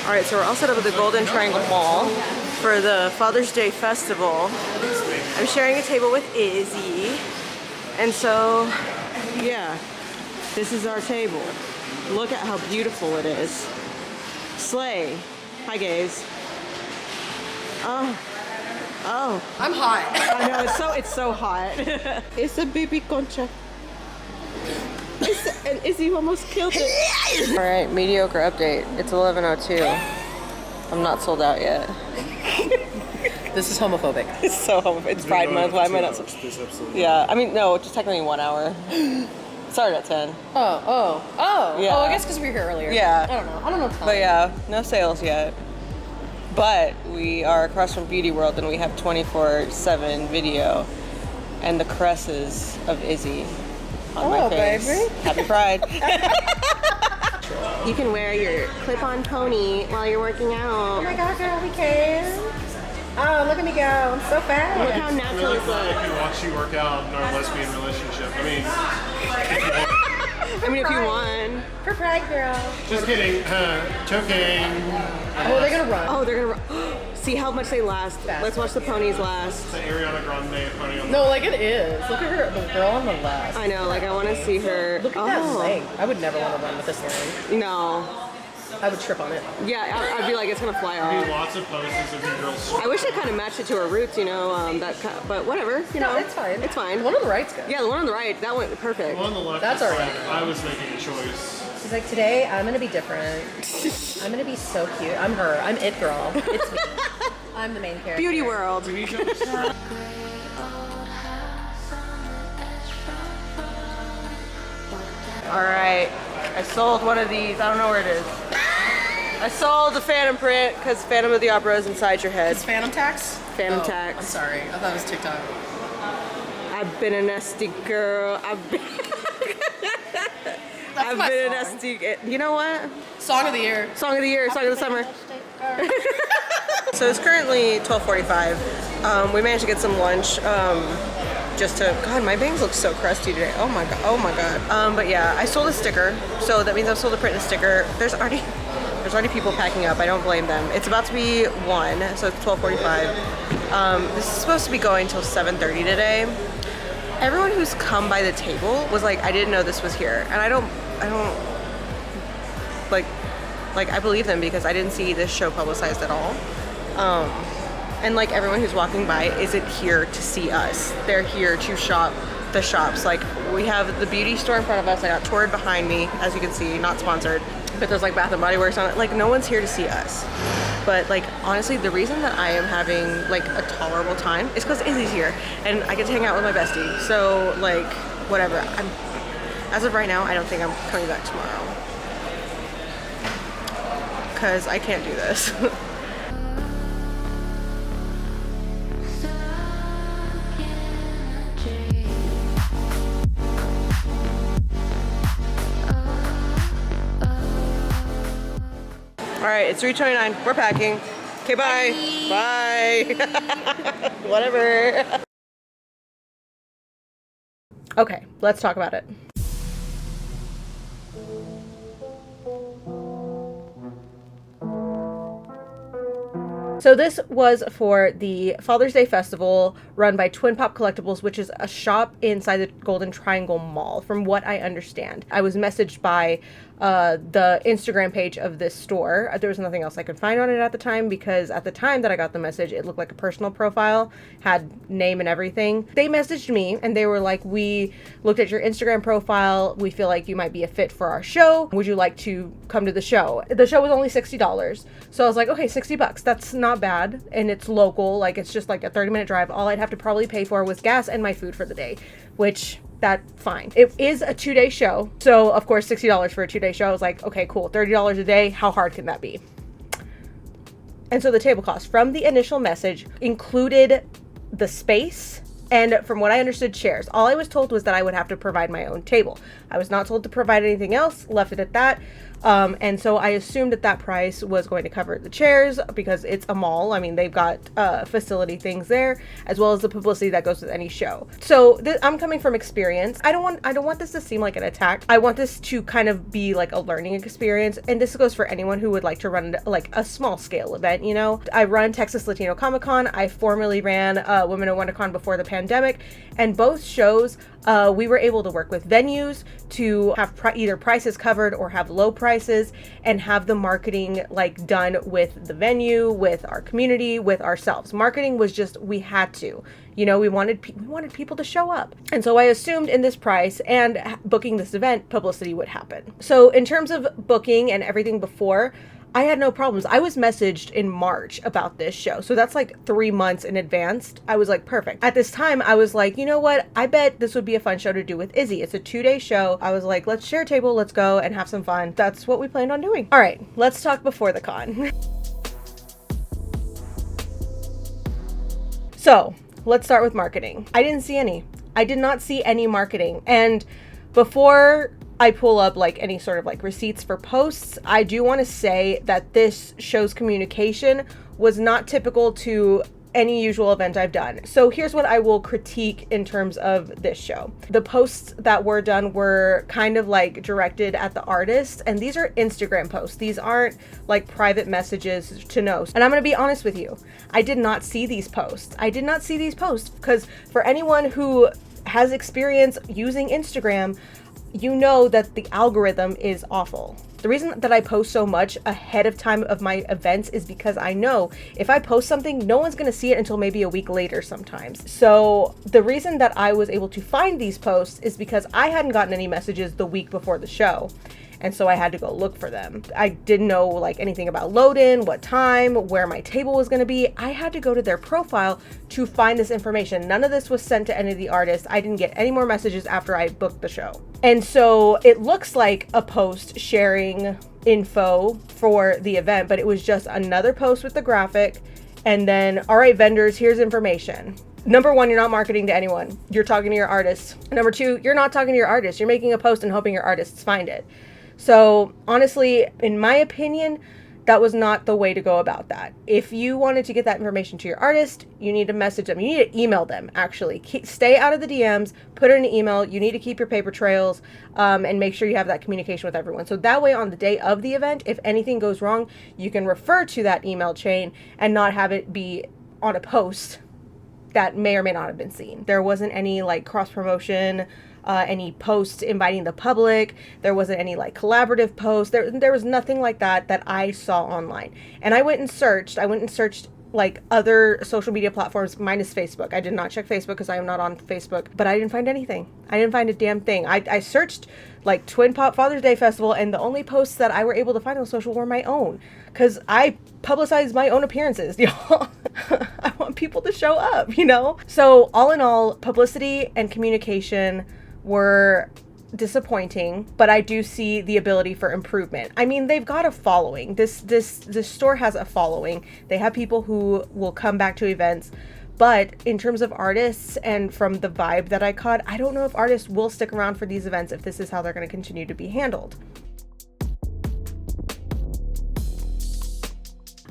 All right, so we're all set up at the Golden Triangle Mall for the Father's Day Festival. I'm sharing a table with Izzy. And so, yeah, this is our table. Look at how beautiful it is. Slay. Hi, gays. Oh. I'm hot. I know, it's so hot. It's a baby concha. And Izzy almost killed it. All right, mediocre update. It's 11:02. I'm not sold out yet. This is homophobic. It's so homophobic. It's Pride Month. Why am I not? Yeah, I mean, no, just technically 1 hour. Started at 10. Oh. Yeah. Oh, I guess because we were here earlier. Yeah. I don't know. But yeah, no sales yet. But we are across from Beauty World and we have 24/7 video and the caresses of Izzy on my face. Baby. Happy Pride. You can wear your clip-on pony while you're working out. Oh my God, girl, we can. Oh, look at me go. I'm so fast. Look how natural Really it fun looks. if you watch you work out in our lesbian relationship. I mean, If you won. For Pride, girl. just kidding. Choking. Oh, they're gonna run. Oh, they're gonna see how much they last. Let's watch the ponies last. The Ariana Grande pony on the No, like it is. Look at her, the girl on the left. I know, like I want to see her. Look at that leg. I would never want to run with this leg. No. I would trip on it. Yeah, I'd be like, it's gonna fly off. lots of poses of you girls. I wish I kind of matched it to her roots, you know, but whatever, you know. No, it's fine. It's fine. The one on the right's good. Yeah, the one on the right, that went perfect. On the left, That's it's alright. like I was making a choice. She's like, today I'm gonna be different. I'm gonna be so cute. I'm her. I'm it girl. It's me. I'm the main character. Beauty World. We need to understand. All right, I sold one of these. I don't know where it is. I sold the Phantom print because Phantom of the Opera is inside your head. It's Phantom Tax? Phantom Oh, Tax. I'm sorry. I thought it was TikTok. I've been a nasty girl. I've been my a song. nasty. You know what? Song of the year. Song of the year, song of the summer. So it's currently 12:45. We managed to get some lunch. Just to, God, my bangs look so crusty today. Oh my God. But yeah, I sold a sticker. So that means I've sold a print and a sticker. There's already people packing up. I don't blame them. It's about to be 1, so it's 12:45. This is supposed to be going till 7:30 today. Everyone who's come by the table was like, I didn't know this was here. And I don't like I believe them because I didn't see this show publicized at all. And like everyone who's walking by isn't here to see us. They're here to shop the shops. Like we have the beauty store in front of us. I got toured behind me, as you can see, not sponsored, but there's like Bath and Body Works on it. Like no one's here to see us. But like honestly, the reason that I am having like a tolerable time is because Izzy's here and I get to hang out with my bestie. So like whatever. As of right now, I don't think I'm coming back tomorrow because I can't do this. All right, it's 3:29. We're packing. Okay, bye. Bye. Whatever. Okay, let's talk about it. So this was for the Father's Day Festival run by TwinPOP Collectibles, which is a shop inside the Golden Triangle Mall, from what I understand. I was messaged by the Instagram page of this store. There was nothing else I could find on it at the time because at the time that I got the message, it looked like a personal profile, had name and everything. They messaged me and they were like, we looked at your Instagram profile. We feel like you might be a fit for our show. Would you like to come to the show? The show was only $60. So I was like, okay, $60. That's not bad. And it's local. Like it's just like a 30-minute drive. All I'd have to probably pay for was gas and my food for the day, which that's fine. It is a 2-day show. So of course, $60 for a 2-day show. I was like, okay, cool. $30 a day. How hard can that be? And so the table cost from the initial message included the space and from what I understood, chairs. All I was told was that I would have to provide my own table. I was not told to provide anything else, left it at that. And so I assumed that price was going to cover the chairs because it's a mall. I mean, they've got facility things there, as well as the publicity that goes with any show. So I'm coming from experience. I don't want this to seem like an attack. I want this to kind of be like a learning experience. And this goes for anyone who would like to run like a small scale event, you know? I run Texas Latino Comic Con. I formerly ran Women of WonderCon before the pandemic. And both shows, we were able to work with venues to have either prices covered or have low prices, and have the marketing like done with the venue, with our community, with ourselves. Marketing was just, we had to, you know, we wanted people to show up. And so I assumed in this price and booking this event, publicity would happen. So in terms of booking and everything before, I had no problems. I was messaged in March about this show. So that's like 3 months in advance. I was like, perfect. At this time, I was like, you know what? I bet this would be a fun show to do with Izzy. It's a 2-day show. I was like, let's share a table. Let's go and have some fun. That's what we planned on doing. All right, let's talk before the con. So let's start with marketing. I didn't see any. I did not see any marketing. And before I pull up like any sort of like receipts for posts, I do want to say that this show's communication was not typical to any usual event I've done. So here's what I will critique in terms of this show. The posts that were done were kind of like directed at the artists, and these are Instagram posts. These aren't like private messages to know. And I'm going to be honest with you. I did not see these posts. I did not see these posts because for anyone who has experience using Instagram, you know that the algorithm is awful. The reason that I post so much ahead of time of my events is because I know if I post something, no one's going to see it until maybe a week later sometimes. So the reason that I was able to find these posts is because I hadn't gotten any messages the week before the show. And so I had to go look for them. I didn't know like anything about load in, what time, where my table was going to be. I had to go to their profile to find this information. None of this was sent to any of the artists. I didn't get any more messages after I booked the show. And so it looks like a post sharing info for the event, but it was just another post with the graphic. And then, all right, vendors, here's information. Number one, you're not marketing to anyone. You're talking to your artists. Number two, you're not talking to your artists. You're making a post and hoping your artists find it. So honestly, in my opinion, that was not the way to go about that. If you wanted to get that information to your artist, you need to message them. You need to email them, actually. Stay out of the DMs, put it in an email. You need to keep your paper trails and make sure you have that communication with everyone. So that way on the day of the event, if anything goes wrong, you can refer to that email chain and not have it be on a post that may or may not have been seen. There wasn't any like cross promotion, any posts inviting the public. There wasn't any like collaborative posts. There was nothing like that I saw online. And I went and searched like other social media platforms minus Facebook. I did not check Facebook because I am not on Facebook, but I didn't find anything. I didn't find a damn thing. I searched like TwinPOP Father's Day Festival, and the only posts that I were able to find on social were my own, because I publicize my own appearances, y'all. I want people to show up, you know? So all in all, publicity and communication were disappointing, but I do see the ability for improvement. I mean, they've got a following. This store has a following. They have people who will come back to events, but in terms of artists and from the vibe that I caught, I don't know if artists will stick around for these events if this is how they're going to continue to be handled.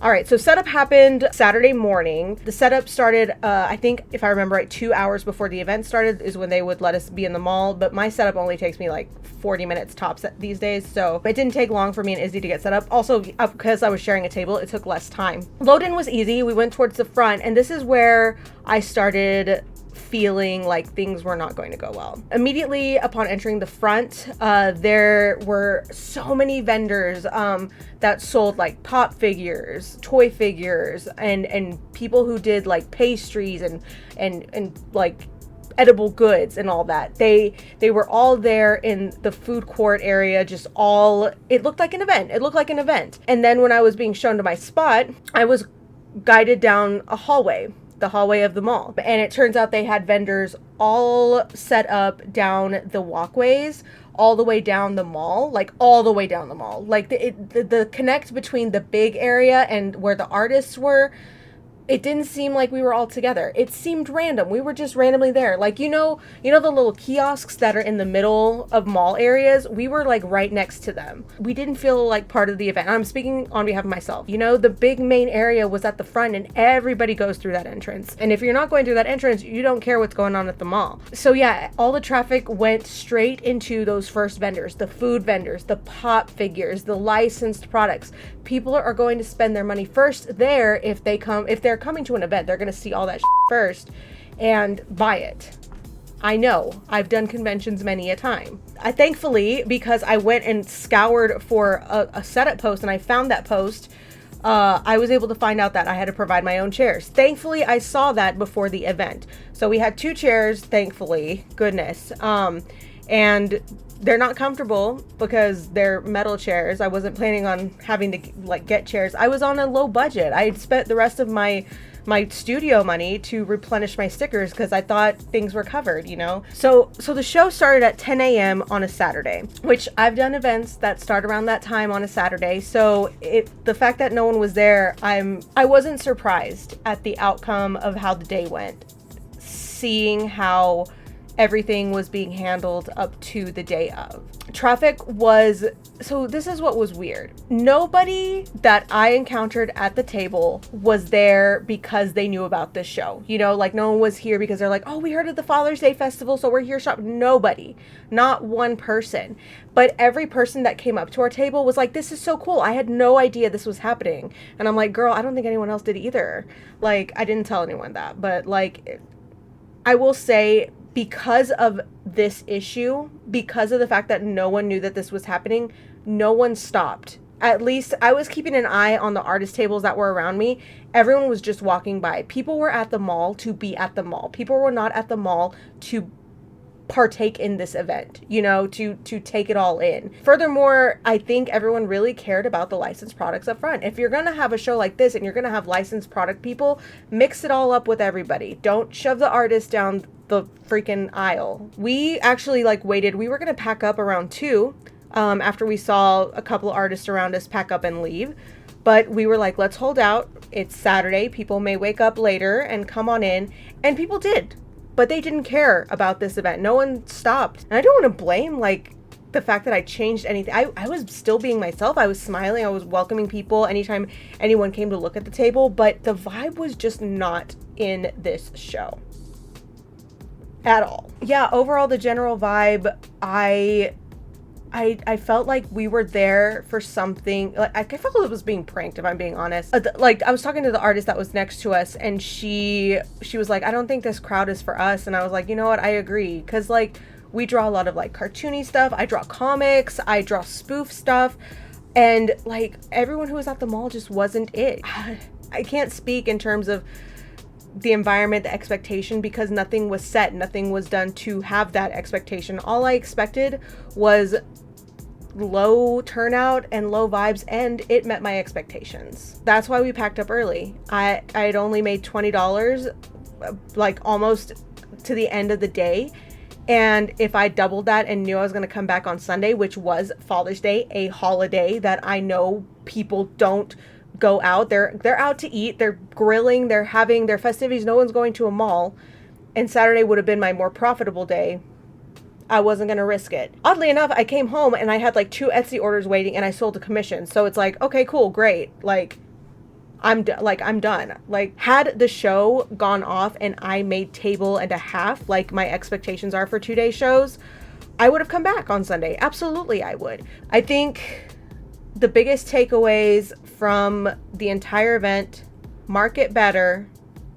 All right, so setup happened Saturday morning. The setup started, I think, if I remember right, 2 hours before the event started is when they would let us be in the mall. But my setup only takes me like 40 minutes tops these days. So it didn't take long for me and Izzy to get set up. Also, because I was sharing a table, it took less time. Load-in was easy. We went towards the front, and this is where I started feeling like things were not going to go well. Immediately upon entering the front, there were so many vendors that sold like pop figures, toy figures, and people who did like pastries and like edible goods and all that. They were all there in the food court area, just all, it looked like an event. It looked like an event. And then when I was being shown to my spot, I was guided down a hallway, the hallway of the mall. And it turns out they had vendors all set up down the walkways, all the way down the mall, like all the way down the mall. Like the connect between the big area and where the artists were, it didn't seem like we were all together. It seemed random. We were just randomly there. Like, you know the little kiosks that are in the middle of mall areas? We were like right next to them. We didn't feel like part of the event. I'm speaking on behalf of myself. You know, the big main area was at the front and everybody goes through that entrance. And if you're not going through that entrance, you don't care what's going on at the mall. So yeah, all the traffic went straight into those first vendors, the food vendors, the pop figures, the licensed products. People are going to spend their money first there. If they're coming to an event, they're going to see all that first and buy it. I know, I've done conventions many a time. Thankfully, because I went and scoured for a setup post and I found that post, I was able to find out that I had to provide my own chairs. Thankfully, I saw that before the event. So we had 2 chairs, thankfully, goodness. And they're not comfortable because they're metal chairs. I wasn't planning on having to like get chairs. I was on a low budget. I had spent the rest of my studio money to replenish my stickers because I thought things were covered, you know? So the show started at 10 a.m. on a Saturday, which I've done events that start around that time on a Saturday. So the fact that no one was there, I wasn't surprised at the outcome of how the day went, seeing how everything was being handled up to the day of. So this is what was weird. Nobody that I encountered at the table was there because they knew about this show. You know, like no one was here because they're like, oh, we heard of the Father's Day festival, so we're here shop. Nobody, not one person. But every person that came up to our table was like, this is so cool. I had no idea this was happening. And I'm like, girl, I don't think anyone else did either. Like, I didn't tell anyone that, but like, I will say, because of this issue, because of the fact that no one knew that this was happening, no one stopped. At least I was keeping an eye on the artist tables that were around me. Everyone was just walking by. People were at the mall to be at the mall. People were not at the mall to partake in this event, you know, to take it all in. Furthermore, I think everyone really cared about the licensed products up front. If you're going to have a show like this and you're going to have licensed product people, mix it all up with everybody. Don't shove the artist down the freaking aisle. We actually waited. We were going to pack up around 2 after we saw a couple artists around us pack up and leave. But we were like, let's hold out. It's Saturday. People may wake up later and come on in. And people did. But they didn't care about this event. No one stopped. And I don't want to blame the fact that I changed anything. I was still being myself. I was smiling. I was welcoming people anytime anyone came to look at the table. But the vibe was just not in this show at all. Yeah, overall, the general vibe, I felt like we were there for something. I felt like it was being pranked, if I'm being honest. I was talking to the artist that was next to us, and she was like, I don't think this crowd is for us. And I was like, you know what? I agree. Because we draw a lot of cartoony stuff. I draw comics. I draw spoof stuff. And everyone who was at the mall just wasn't it. I can't speak in terms of the environment, the expectation, because nothing was set. Nothing was done to have that expectation. All I expected was low turnout and low vibes, and it met my expectations. That's why we packed up early. I had only made $20 almost to the end of the day, and if I doubled that and knew I was going to come back on Sunday, which was Father's Day, a holiday that I know people don't go out, they're out to eat, they're grilling, they're having their festivities, no one's going to a mall, and Saturday would have been my more profitable day. I wasn't going to risk it. Oddly enough, I came home and I had 2 Etsy orders waiting, and I sold a commission. So it's okay, cool, great. I'm done. Had the show gone off and I made table and a half, like my expectations are for 2-day shows, I would have come back on Sunday. Absolutely, I would. I think the biggest takeaways from the entire event: market better,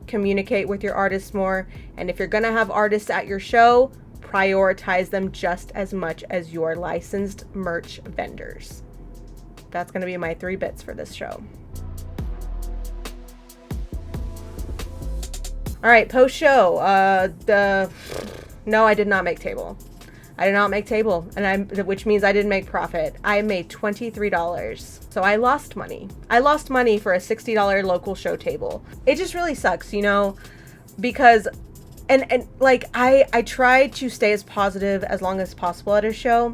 communicate with your artists more, and if you're going to have artists at your show, prioritize them just as much as your licensed merch vendors. That's going to be my 3 bits for this show. All right, post-show. No, I did not make table. I did not make table, which means I didn't make profit. I made $23. So I lost money. I lost money for a $60 local show table. It just really sucks, because I tried to stay as positive as long as possible at a show,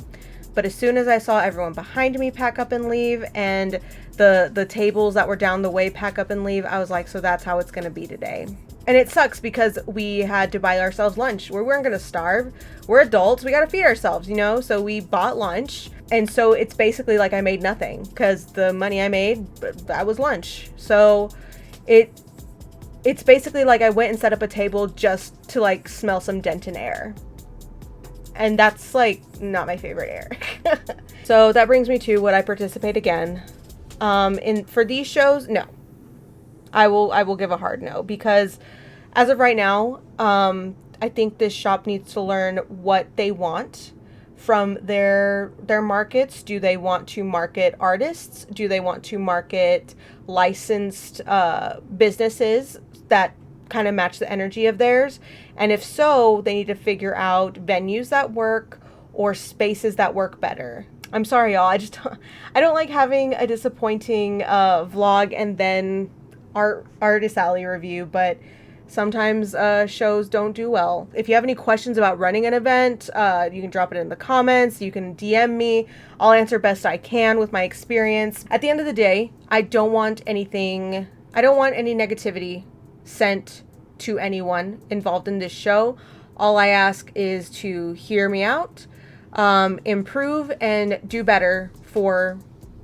But as soon as I saw everyone behind me pack up and leave, and the tables that were down the way pack up and leave, I was like, so that's how it's going to be today. And it sucks because we had to buy ourselves lunch. We weren't going to starve. We're adults. We got to feed ourselves, you know? So we bought lunch. And so it's basically like I made nothing because the money I made, that was lunch. So it's basically like I went and set up a table just to like smell some Denton air. And that's like not my favorite air. So that brings me to would I participate again? For these shows, no. I will give a hard no, because as of right now, I think this shop needs to learn what they want from their markets. Do they want to market artists? Do they want to market licensed businesses that kind of match the energy of theirs? And if so, they need to figure out venues that work or spaces that work better. I'm sorry, y'all. I don't like having a disappointing vlog and then Artist Alley review, but sometimes shows don't do well. If you have any questions about running an event, you can drop it in the comments. You can DM me. I'll answer best I can with my experience. At the end of the day, I don't want any negativity sent to anyone involved in this show. All I ask is to hear me out, improve, and do better for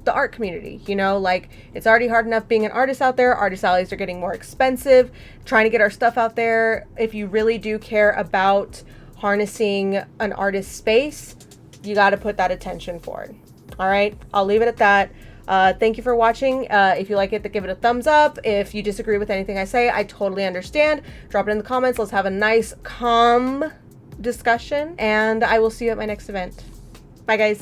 the art community. You know, like, it's already hard enough being an artist out there. Artist alleys are getting more expensive. Trying to get our stuff out there. If you really do care about harnessing an artist space, you got to put that attention forward. All right, I'll leave it at that. Thank you for watching. If you like it, give it a thumbs up. If you disagree with anything I say, I totally understand. Drop it in the comments. Let's have a nice, calm discussion, and I will see you at my next event. Bye, guys.